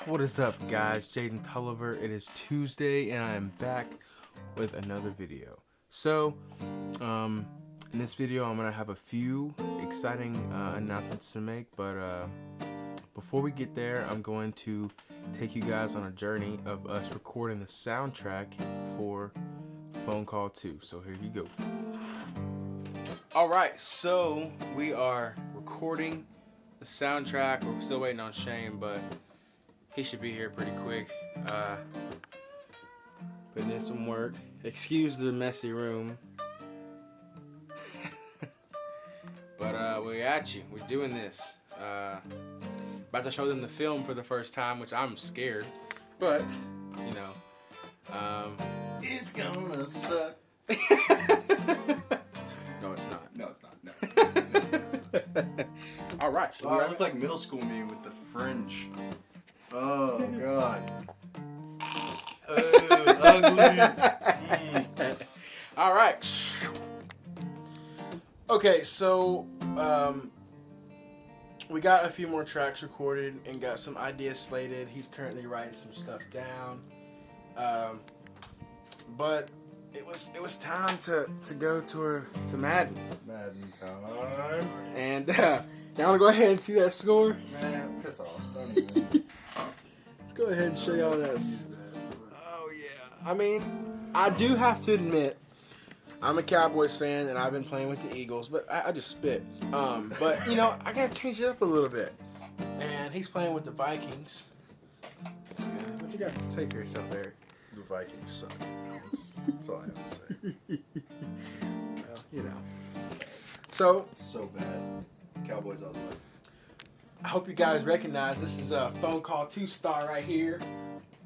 What is up, guys? Jaden Tulliver. It is Tuesday and I am back with another video. So, in this video I'm going to have a few exciting announcements to make, but before we get there, I'm going to take you guys on a journey of us recording the soundtrack for Phone Call 2. So here you go. Alright, so we are recording the soundtrack. We're still waiting on Shane, but he should be here pretty quick. Putting in some work. Excuse the messy room. But we're at you. We're doing this. About to show them the film for the first time, which I'm scared. But, you know. It's gonna suck. No, it's not. No, it's not. No. Alright. Oh, I look like middle school me with the fringe. Oh, God. Ugly. Alright. Okay, so we got a few more tracks recorded and got some ideas slated. He's currently writing some stuff down. But it was time to go to Madden. Madden time. And now I'm gonna go ahead and see that score. Man, piss off. Let's go ahead and show y'all this. Oh yeah. I mean, I do have to admit, I'm a Cowboys fan and I've been playing with the Eagles, but I just spit. But you know, I gotta change it up a little bit. And he's playing with the Vikings. What you got to say for yourself, Eric? The Vikings suck. That's all I have to say. Well, you know. So It's so bad. Cowboys all the way. I hope you guys recognize this is a Phone Call 2 star right here.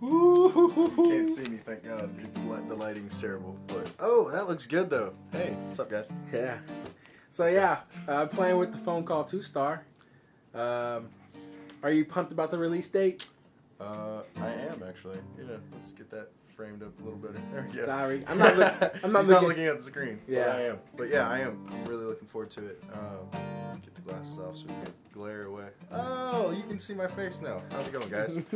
Woo! Can't see me, thank God. It's the lighting's terrible. But oh, that looks good though. Hey, what's up, guys? Yeah. So yeah, playing with the Phone Call 2 star. Are you pumped about the release date? I am actually. Yeah, let's get that framed up a little better. There we go. Sorry, I'm not He's not looking at the screen. Yeah. But I am. But yeah, I am. I'm really looking forward to it. Get the glasses off so we can glare away. Oh, you can see my face now. How's it going, guys? It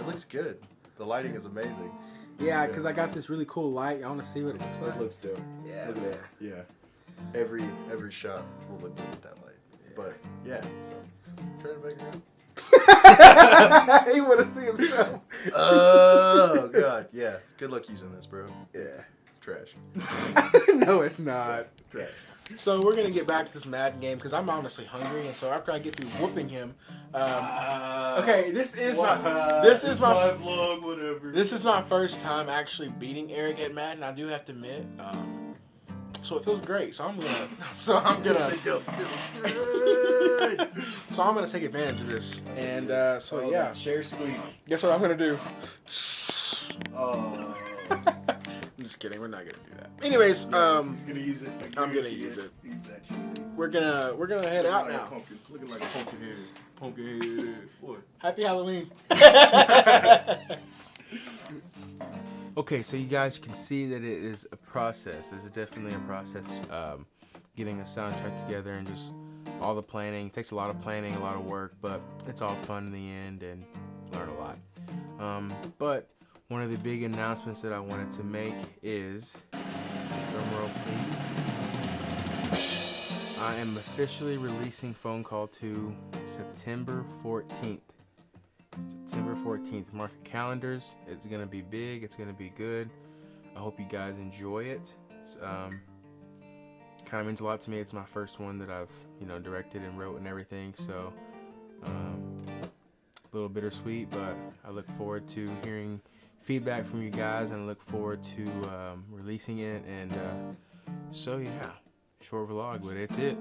looks good. The lighting is amazing. Yeah, because I got this really cool light. I want to see what it looks like. It looks dope. Yeah, Look at that. Yeah. Every shot will look good with that light. Yeah. But yeah, so turn it back around. He want to see himself. Oh God, yeah. Good luck using this, bro. Yeah. It's trash. No, it's not. Trash. So we're gonna get back to this Madden game because I'm honestly hungry, and so after I get through whooping him, okay, this is my vlog, whatever. this is my first time actually beating Eric at Madden. I do have to admit, so it feels great. So I'm gonna It feels good. so I'm gonna take advantage of this, and so Oh, yeah, that chair squeak. guess what I'm gonna do? Oh. I'm just kidding. We're not gonna do that. Anyways, He's gonna use it. I'm gonna use it. He's that cheesy. we're gonna head out now. Looking like a pumpkin head. Pumpkin head. What? Happy Halloween. Okay, so you guys can see that it is a process. This is definitely a process. Getting a soundtrack together and just all the planning. It takes a lot of planning, a lot of work, but it's all fun in the end and learn a lot. But one of the big announcements that I wanted to make is, drumroll please, I am officially releasing Phone Call 2 September 14th. September 14th. Mark your calendars. It's going to be big. It's going to be good. I hope you guys enjoy it. It's kind of means a lot to me. It's my first one that I've, directed and wrote and everything. So a little bittersweet, but I look forward to hearing feedback from you guys and I look forward to releasing it. And so yeah, short vlog, but it's it.